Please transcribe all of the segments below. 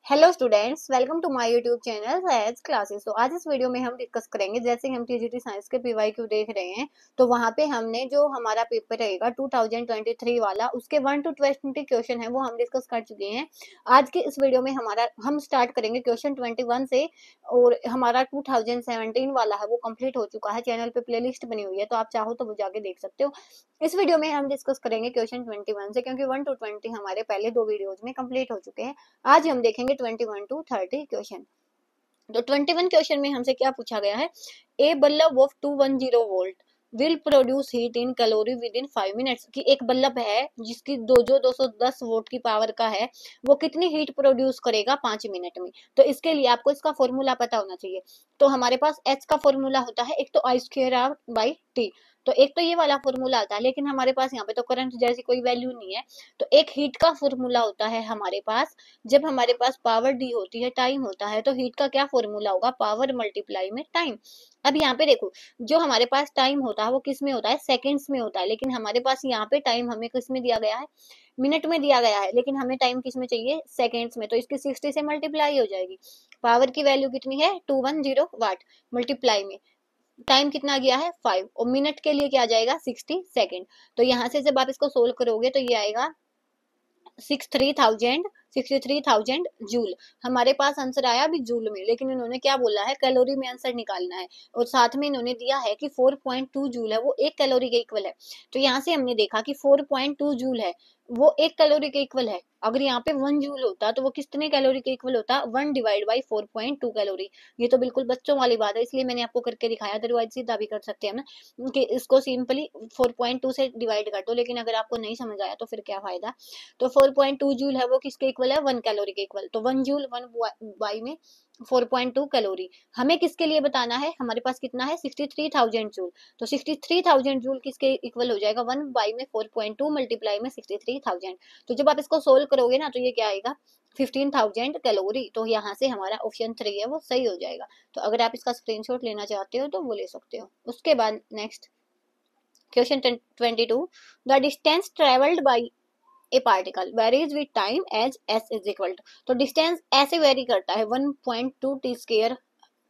Hello students, welcome to my YouTube channel Sage Classes. तो आज इस वीडियो में हम डिस्कस करेंगे, जैसे हम टीजीटी साइंस के पीवाईक्यू देख रहे हैं तो वहाँ पे हमने जो हमारा पेपर रहेगा 2023 वाला, उसके 1 to 20 क्वेश्चन है वो हम डिस्कस कर चुके हैं। आज के इस वीडियो में हम स्टार्ट करेंगे क्वेश्चन 21 से, और हमारा 2017 वाला है वो कंप्लीट हो चुका है। चैनल पे प्लेलिस्ट बनी हुई है, तो आप चाहो तो वो जाके देख सकते हो। इस वीडियो में हम डिस्कस करेंगे क्वेश्चन 21 से, क्योंकि 1 to 20 हमारे पहले दो वीडियोज में कंप्लीट हो चुके हैं। आज हम देखेंगे 21 to 30 क्वेश्चन। तो 21 क्वेश्चन में हमसे क्या पूछा गया है, a bulb of 210 volt will produce heat in calorie within 5 minutes. की एक बल्ब है जिसकी 210 वोल्ट की पावर का है, वो कितनी हीट प्रोड्यूस करेगा 5 मिनट में। तो इसके लिए आपको इसका फॉर्मूला पता होना चाहिए। तो हमारे पास एच का फॉर्मूला होता है, एक तो आई स्क्वायर आर बाई टी, तो एक तो ये वाला फॉर्मूला आता है, लेकिन हमारे पास यहाँ पे तो करंट जैसी कोई वैल्यू नहीं है। तो एक हीट का फॉर्मूला होता है हमारे पास, जब हमारे पास पावर डी होती है, टाइम होता है, तो हीट का क्या फॉर्मूला होगा, पावर मल्टीप्लाई में टाइम। अब यहाँ पे देखो, जो हमारे पास टाइम होता है वो किस में होता है, सेकंड्स में होता है, लेकिन हमारे पास यहाँ पे टाइम हमें किस में दिया गया है, मिनट में दिया गया है, लेकिन हमें टाइम किस में चाहिए, सेकंड्स में। तो इसकी 60 से मल्टीप्लाई हो जाएगी। पावर की वैल्यू कितनी है 210 वाट, मल्टीप्लाई में टाइम कितना गया है 5, और मिनट के लिए क्या आ जाएगा 60 सेकेंड। तो यहाँ से जब आप इसको सोल्व करोगे तो ये आएगा 63,000 जूल। हमारे पास आंसर आया अभी जूल में, लेकिन इन्होंने क्या बोला है, कैलोरी में आंसर निकालना है, और साथ में इन्होंने दिया है कि 4.2 जूल है, वो 1 कैलोरी के इक्वल है। तो यहाँ से हमने देखा कि 4.2 जूल है, वो 1 कैलोरी के इक्वल है। अगर यहाँ पे 1 जूल होता तो वो कितने कैलोरी के इक्वल होता, 1 डिवाइड बाई 4.2 कैलोरी। ये तो बिल्कुल बच्चों वाली बात है, इसलिए मैंने आपको करके दिखाया, अदरवाइज सीधा भी कर सकते हैं ना कि इसको सिंपली 4.2 से डिवाइड कर दो, लेकिन अगर आपको नहीं समझ आया तो फिर क्या फायदा। तो 4.2 जूल है वो किसके इक्वल है, 1 कैलोरी के इक्वल। तो 1 जूल 1 बाई में 4.2 कैलोरी। हमें किसके लिए बताना है, हमारे पास कितना है 63,000 जूल। तो 63,000 जूल किसके इक्वल हो जाएगा, 1 बाई में 4.2 मल्टीप्लाई में 63,000। तो जब आप इसको सोल्व करोगे ना तो ये क्या आएगा 15,000 कैलोरी। तो यहाँ से हमारा ऑप्शन 3 है वो सही हो जाएगा। तो अगर आप इसका स्क्रीनशॉट लेना चाहते हो तो वो ले सकते हो। उसके बाद next question 22, the distance travelled by a particle varies with time as S is equal to. तो डिस्टेंस ऐसे वेरी करता है 1.2 टी स्क्वायर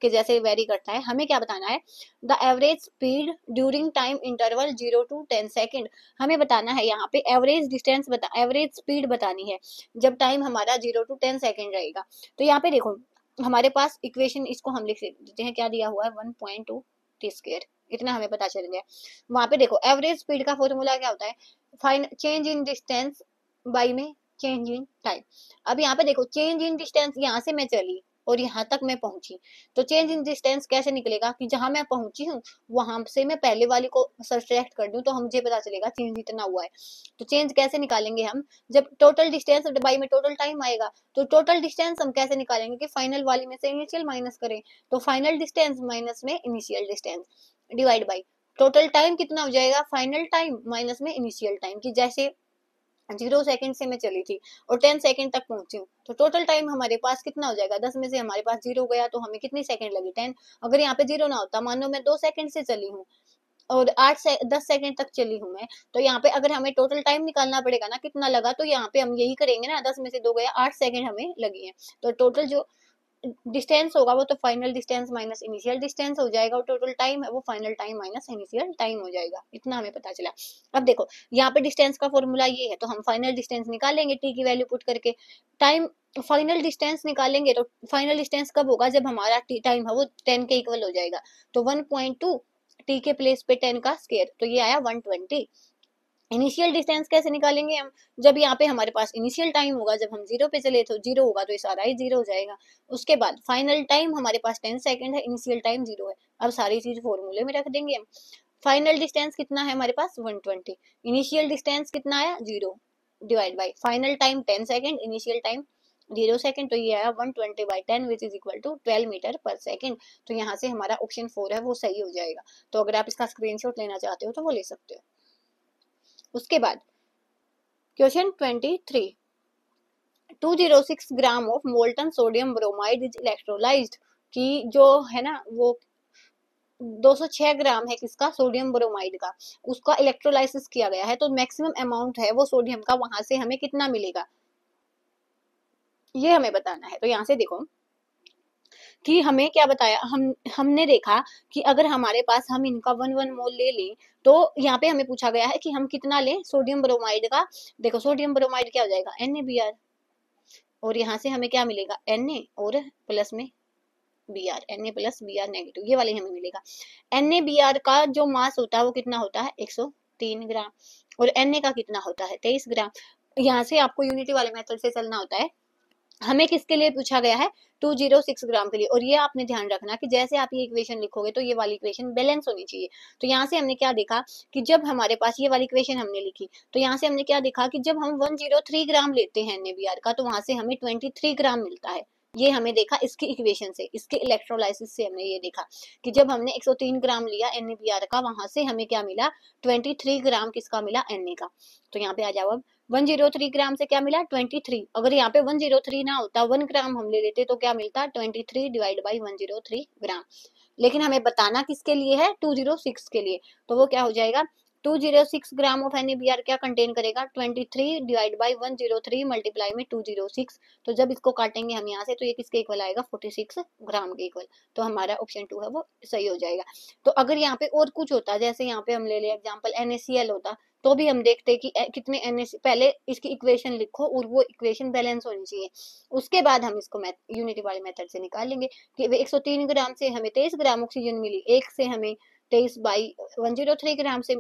के जैसे वेरी करता है। हमें क्या बताना है, the average speed during time interval 0 to 10 second. हमें बताना है यहाँ पे एवरेज डिस्टेंस एवरेज स्पीड बतानी है जब टाइम हमारा 0 to 10 सेकेंड रहेगा। तो यहाँ पे देखो, हमारे पास इक्वेशन, इसको हम लिख देते हैं, क्या दिया हुआ है 1.2 टी स्क्वायर, इतना हमें पता चल गया। वहां पे देखो एवरेज स्पीड का फॉर्मूला क्या होता है, fine change in distance by में चेंज इन टाइम। अब यहाँ पे देखो चेंज इन डिस्टेंस, यहाँ से मैं चली और यहाँ तक मैं पहुंची, तो चेंज इन डिस्टेंस कैसे निकलेगा कि जहां मैं पहुंची हूँ वहां से मैं पहले वाली को सब्ट्रैक्ट कर दूं तो मुझे पता चलेगा चेंज इतना हुआ है। तो चेंज कैसे निकालेंगे हम, जब टोटल डिस्टेंस बाई में टोटल टाइम आएगा। तो टोटल डिस्टेंस हम कैसे निकालेंगे कि फाइनल वाली में से इनिशियल माइनस करें, तो फाइनल डिस्टेंस माइनस में initial distance divide by total time कितना हो जाएगा, फाइनल टाइम माइनस में इनिशियल टाइम। की जैसे 0 सेकंड से मैं चली थी और 10 सेकंड तक पहुंची हूँ, तो टोटल टाइम हमारे पास कितना हो जाएगा, 10 में से हमारे पास 0 गया तो हमें कितनी सेकंड लगी 10। अगर यहाँ पे 0 ना होता, मान लो मैं 2 सेकंड से चली हूँ और 10 सेकंड तक चली हूँ मैं, तो यहाँ पे अगर हमें टोटल टाइम निकालना पड़ेगा ना कितना लगा, तो यहाँ पे हम यही करेंगे ना, 10 में से 2 गया, 8 सेकंड हमें लगी है। तो टोटल जो डिस्टेंस होगा वो तो final distance minus initial distance हो जाएगा, और टोटल टाइम है वो final time minus initial time हो जाएगा। इतना हमें पता चला। अब देखो यहाँ पे डिस्टेंस का फॉर्मूला ये है, तो हम फाइनल डिस्टेंस निकालेंगे टी की वैल्यू पुट करके। टाइम फाइनल डिस्टेंस निकालेंगे तो फाइनल डिस्टेंस कब होगा, जब हमारा टी टाइम है वो 10 के इक्वल हो जाएगा। तो 1.2 टी के प्लेस पे 10 का स्क्वायर, तो ये आया 120। इनिशियल डिस्टेंस कैसे निकालेंगे हम, जब यहाँ पे हमारे पास इनिशियल टाइम होगा, जब हम 0 पे चले तो 0 होगा तो ये सारा ही 0 हो जाएगा। उसके बाद फाइनल टाइम हमारे पास 10 सेकंड है, इनिशियल टाइम 0 है। अब सारी चीज फॉर्मूले में रख देंगे हम। फाइनल डिस्टेंस कितना है हमारे पास 120, इनिशियल डिस्टेंस कितना आया 0 divide by final time 10 second, initial time 0 second, तो ये आया 120 by 10 which is equal to 12 metre पर सेकंड। तो यहाँ से हमारा ऑप्शन 4 है वो सही हो जाएगा। तो अगर आप इसका स्क्रीनशॉट लेना चाहते हो तो वो ले सकते हो। उसके बाद question 23, 206 gram of molten sodium bromide is electrolysed. की जो है ना वो 206 ग्राम है किसका, सोडियम ब्रोमाइड का, उसका इलेक्ट्रोलाइसिस किया गया है। तो मैक्सिमम अमाउंट है वो सोडियम का, वहां से हमें कितना मिलेगा, ये हमें बताना है। तो यहाँ से देखो कि हमें क्या बताया, हमने देखा कि अगर हमारे पास हम इनका 1 मोल ले लें, तो यहाँ पे हमें पूछा गया है कि हम कितना लें सोडियम ब्रोमाइड का। देखो सोडियम ब्रोमाइड क्या हो जाएगा, NaBr, और यहाँ से हमें क्या मिलेगा, Na और प्लस में Br, Na plus Br negative, ये वाले हमें मिलेगा। NaBr का जो मास होता है वो कितना होता है, 103 ग्राम, और Na का कितना होता है, 23 ग्राम। यहाँ से आपको यूनिटी वाले मेथड से चलना होता है। हमें किसके लिए पूछा गया है, 206 ग्राम के लिए। और ये आपने ध्यान रखना कि जैसे आप ये इक्वेशन लिखोगे तो ये वाली इक्वेशन बैलेंस होनी चाहिए। तो यहाँ से हमने क्या देखा कि जब हमारे पास ये वाली इक्वेशन हमने लिखी, तो यहाँ से हमने क्या देखा कि जब हम 103 ग्राम लेते हैं NaBr का, तो वहां से हमें 23 ग्राम मिलता है। ये हमें देखा इसकी इक्वेशन से, इसके इलेक्ट्रोलाइसिस से हमने ये देखा कि जब हमने 103 ग्राम लिया NaBr का, वहां से हमें क्या मिला, 23 ग्राम किसका मिला, Na का। तो यहाँ पे आ जाओ, अब 103 ग्राम से क्या मिला, 23। अगर यहाँ पे 103 ना होता, 1 ग्राम हम ले लेते, तो क्या मिलता, 23 डिवाइड बाई 103 ग्राम। लेकिन हमें बताना किसके लिए है, 206 के लिए। तो वो क्या हो जाएगा, 206 ग्राम ऑफ NaBr क्या कंटेन करेगा, 23 डिवाइड बाई 103 मल्टीप्लाई में 206। तो जब इसको काटेंगे हम यहाँ से, तो ये किसके इक्वल आएगा, 46 ग्राम के इक्वल। तो हमारा ऑप्शन 2 है वो सही हो जाएगा। तो अगर यहाँ पे और कुछ होता, जैसे यहाँ पे हम ले ले एग्जाम्पल NaCl होता, तो भी हम देखते कि कितने NaC, पहले इसकी इक्वेशन लिखो और वो इक्वेशन बैलेंस होनी चाहिए, उसके बाद हम इसको यूनिटी वाले मेथड से निकालेंगे कि 103 ग्राम से हमें 23 ग्राम ऑक्सीजन मिली, एक से हमें 23 बाई 103 ग्राम से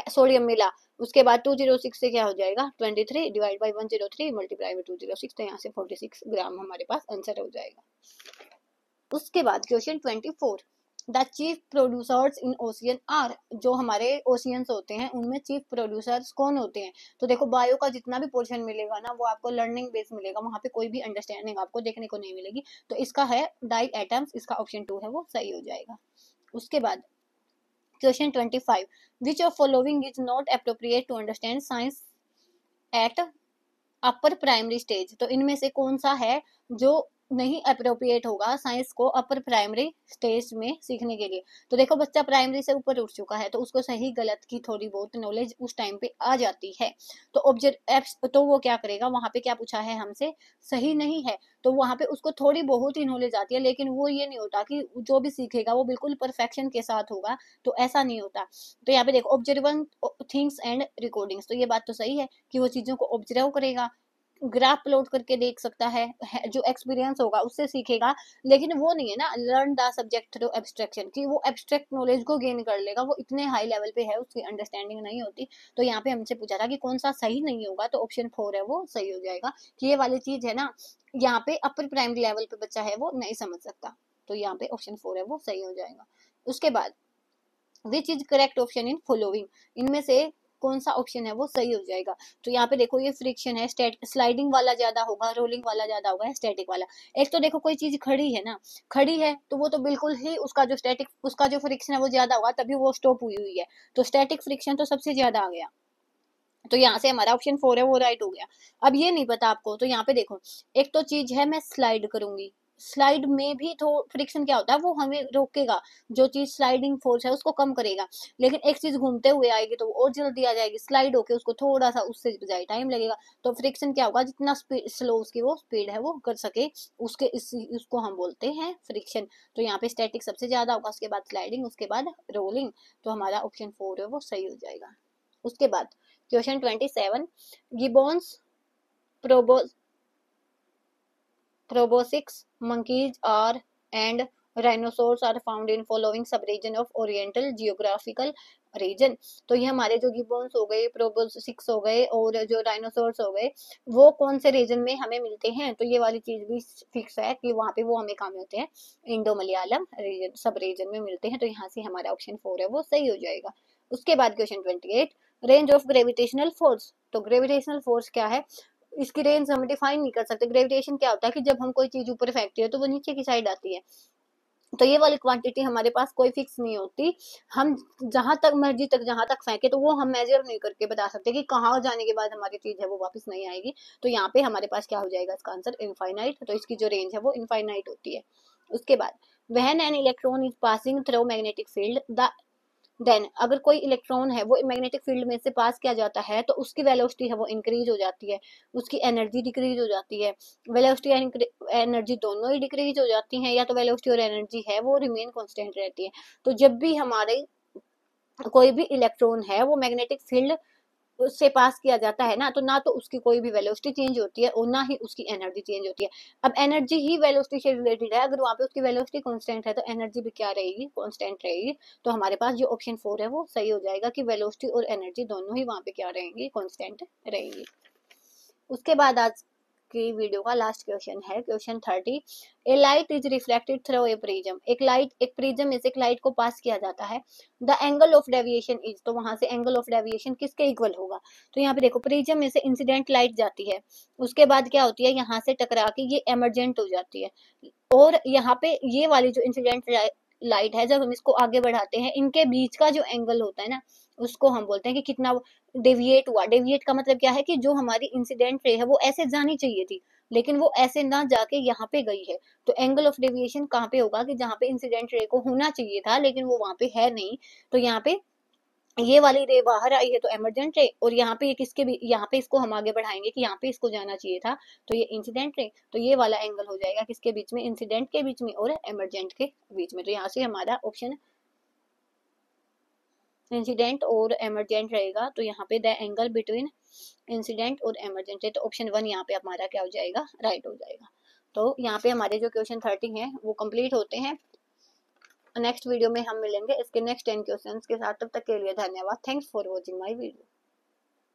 सोडियम मिला, उसके बाद 206 से क्या हो जाएगा, 23 डिवाइड बाई 103 मल्टीप्लाई में 206। तो यहाँ से 46 ग्राम हमारे पास आंसर हो जाएगा। उसके बाद question 24, the chief producers in ocean are, जो हमारे ओशियंस होते हैं उनमें चीफ प्रोड्यूसर्स कौन होते हैं। तो देखो बायो का जितना भी पोर्शन मिलेगा ना, वो आपको लर्निंग बेस मिलेगा, वहां पे कोई भी अंडरस्टैंडिंग आपको देखने को नहीं मिलेगी। तो इसका है डाई एटम्स, इसका ऑप्शन 2 है वो सही हो जाएगा। उसके बाद question 25, which of following is not appropriate to understand science at upper primary stage. तो इनमें से कौन सा है जो नहीं अप्रोप्रिएट होगा साइंस को अपर प्राइमरी स्टेज में सीखने के लिए। तो देखो बच्चा प्राइमरी से ऊपर उठ चुका है, तो उसको सही गलत की थोड़ी बहुत नॉलेज उस टाइम पे आ जाती है। तो ऑब्जेक्ट तो वो क्या करेगा, वहां पे क्या पूछा है हमसे, सही नहीं है, तो वहां पे उसको थोड़ी बहुत ही नॉलेज आती है, लेकिन वो ये नहीं होता कि जो भी सीखेगा वो बिल्कुल परफेक्शन के साथ होगा, तो ऐसा नहीं होता। तो यहाँ पे देखो ऑब्जर्वेंट थिंग्स एंड रिकॉर्डिंग्स, तो ये बात तो सही है कि वो चीजों को ऑब्जर्व करेगा, ग्राफ प्लॉट करके देख सकता है, जो एक्सपीरियंस होगा उससे सीखेगा। लेकिन वो नहीं है ना learn the subject through abstraction, कि वो एब्स्ट्रैक्ट नॉलेज को गेन कर लेगा, वो इतने हाई लेवल पे है, उसकी अंडरस्टैंडिंग नहीं होती। तो यहाँ पे हमसे पूछा था कि कौन सा सही नहीं होगा, तो ऑप्शन 4 है वो सही हो जाएगा, कि ये वाली चीज है ना, यहाँ पे अपर प्राइमरी लेवल पे बच्चा है वो नहीं समझ सकता। तो यहाँ पे ऑप्शन 4 है वो सही हो जाएगा। उसके बाद which is correct option in following, इनमें से कौन सा ऑप्शन है वो सही हो जाएगा। तो यहाँ पे देखो ये फ्रिक्शन है, स्लाइडिंग वाला ज्यादा होगा, रोलिंग वाला ज्यादा होगा, स्टैटिक वाला। एक तो देखो कोई चीज खड़ी है ना, खड़ी है तो वो तो बिल्कुल ही उसका जो स्टैटिक, उसका जो फ्रिक्शन है वो ज्यादा होगा, तभी वो स्टॉप हुई हुई है। तो स्टैटिक फ्रिक्शन तो सबसे ज्यादा आ गया। तो यहाँ से हमारा ऑप्शन 4 है वो राइट हो गया। अब ये नहीं पता आपको, तो यहाँ पे देखो एक तो चीज है मैं स्लाइड करूंगी, स्लाइड में भी तो फ्रिक्शन क्या होता है, वो हमें रोकेगा, जो चीज स्लाइडिंग फोर्स है उसको कम करेगा। लेकिन एक चीज घूमते हुए आएगी तो वो और जल्दी आ जाएगी, स्लाइड होके उसको थोड़ा सा उससे बजाय टाइम लगेगा। तो फ्रिक्शन क्या होगा, जितना स्पीड स्लो उसकी वो स्पीड है वो कर सके, उसको हम बोलते हैं फ्रिक्शन। तो यहाँ पे स्टैटिक सबसे ज्यादा होगा, उसके बाद स्लाइडिंग, उसके बाद रोलिंग। तो हमारा ऑप्शन 4 है वो सही हो जाएगा। उसके बाद question 27, गिबॉन्स proboscis monkeys are and rhinoceros are found in following sub-region of Oriental geographical region. तो ये हमारे जो गिबॉन्स हो गए, प्रोबोसिक्स हो गए और जो डायनासोर्स हो गए, वो कौन से रीजन में हमें मिलते हैं। तो ये वाली चीज भी फिक्स है कि वहां पे वो हमें कहाँ मिलते हैं, इंडो मलयालम रीजन, सब रीजन में मिलते हैं। तो यहाँ से हमारा ऑप्शन 4 है वो सही हो जाएगा। उसके बाद question 28, range of gravitational force. तो ग्रेविटेशनल फोर्स क्या है, इसकी रेंज हम डिफाइन नहीं कर सकते। ग्रेविटेशन क्या होता है कि जब हम कोई चीज ऊपर फेंकते हैं तो वो नीचे की साइड आती है। तो ये वाली क्वांटिटी हमारे पास कोई फिक्स नहीं होती, हम जहां तक मर्जी तक जहां तक फेंके तो वो हम मेजर नहीं करके बता सकते कि कहाँ जाने के बाद हमारी चीज है वो वापस नहीं आएगी। तो यहाँ पे हमारे पास क्या हो जाएगा, इसका आंसर इनफाइनाइट। तो इसकी जो रेंज है वो इनफाइनाइट होती है। उसके बाद when an electron is passing through magnetic field the then अगर कोई इलेक्ट्रॉन है वो मैग्नेटिक फील्ड में से पास किया जाता है तो उसकी वेलोसिटी है वो इंक्रीज हो जाती है, उसकी एनर्जी डिक्रीज हो जाती है। वेलोसिटी एंड एनर्जी दोनों ही डिक्रीज हो जाती हैं, या तो वेलोसिटी और एनर्जी है वो रिमेन कांस्टेंट रहती है। तो जब भी हमारे कोई भी इलेक्ट्रॉन है वो मैग्नेटिक फील्ड उससे पास किया जाता है ना, तो ना तो उसकी कोई भी वेलोसिटी चेंज होती है और ना ही उसकी एनर्जी चेंज होती है। अब एनर्जी ही वेलोसिटी से रिलेटेड है, अगर वहां पे उसकी वेलोसिटी कांस्टेंट है तो एनर्जी भी क्या रहेगी, कांस्टेंट रहेगी। तो हमारे पास जो ऑप्शन 4 है वो सही हो जाएगा कि वेलोसिटी और एनर्जी दोनों ही वहां पे क्या रहेंगी, कांस्टेंट रहेंगी। उसके बाद आज की वीडियो का लास्ट क्वेश्चन है question 30। A light is reflected through a prism, एक प्रिज्म में से एक लाइट को पास किया जाता है। The angle of deviation is, तो वहां से एंगल ऑफ डेविएशन किसके इक्वल होगा। तो यहाँ पे देखो प्रिज्म में से इंसिडेंट लाइट जाती है, उसके बाद क्या होती है, यहाँ से टकरा के ये एमरजेंट हो जाती है। और यहाँ पे ये वाली जो इंसिडेंट लाइट है, जब हम इसको आगे बढ़ाते हैं, इनके बीच का जो एंगल होता है ना, उसको हम बोलते हैं कि कितना डेविएट हुआ। डेविएट का मतलब क्या है कि जो हमारी इंसिडेंट रे है वो ऐसे जानी चाहिए थी, लेकिन वो ऐसे ना जाके यहाँ पे गई है। तो एंगल ऑफ डेविएशन कहाँ पे होगा, कि जहाँ पे इंसिडेंट रे को होना चाहिए था लेकिन वो वहां पे है नहीं। तो यहाँ पे ये वाली रे बाहर आई है तो एमरजेंट रे, और यहाँ पे ये किसके भी, यहाँ पे इसको हम आगे बढ़ाएंगे कि यहाँ पे इसको जाना चाहिए था, तो ये इंसिडेंट रे। तो ये वाला एंगल हो जाएगा किसके बीच में, इंसिडेंट के बीच में और एमरजेंट के बीच में। तो यहाँ से हमारा ऑप्शन इंसिडेंट और एमरजेंट रहेगा। तो यहाँ पे द एंगल बिटवीन इंसिडेंट और एमरजेंट है, तो ऑप्शन 1 यहाँ पे हमारा क्या हो जाएगा, राइट हो जाएगा। तो यहाँ पे हमारे जो क्वेश्चन 30 है वो कंप्लीट होते हैं। नेक्स्ट वीडियो में हम मिलेंगे इसके नेक्स्ट 10 क्वेश्चंस के साथ, तब तक के लिए धन्यवाद। Thanks for watching my video.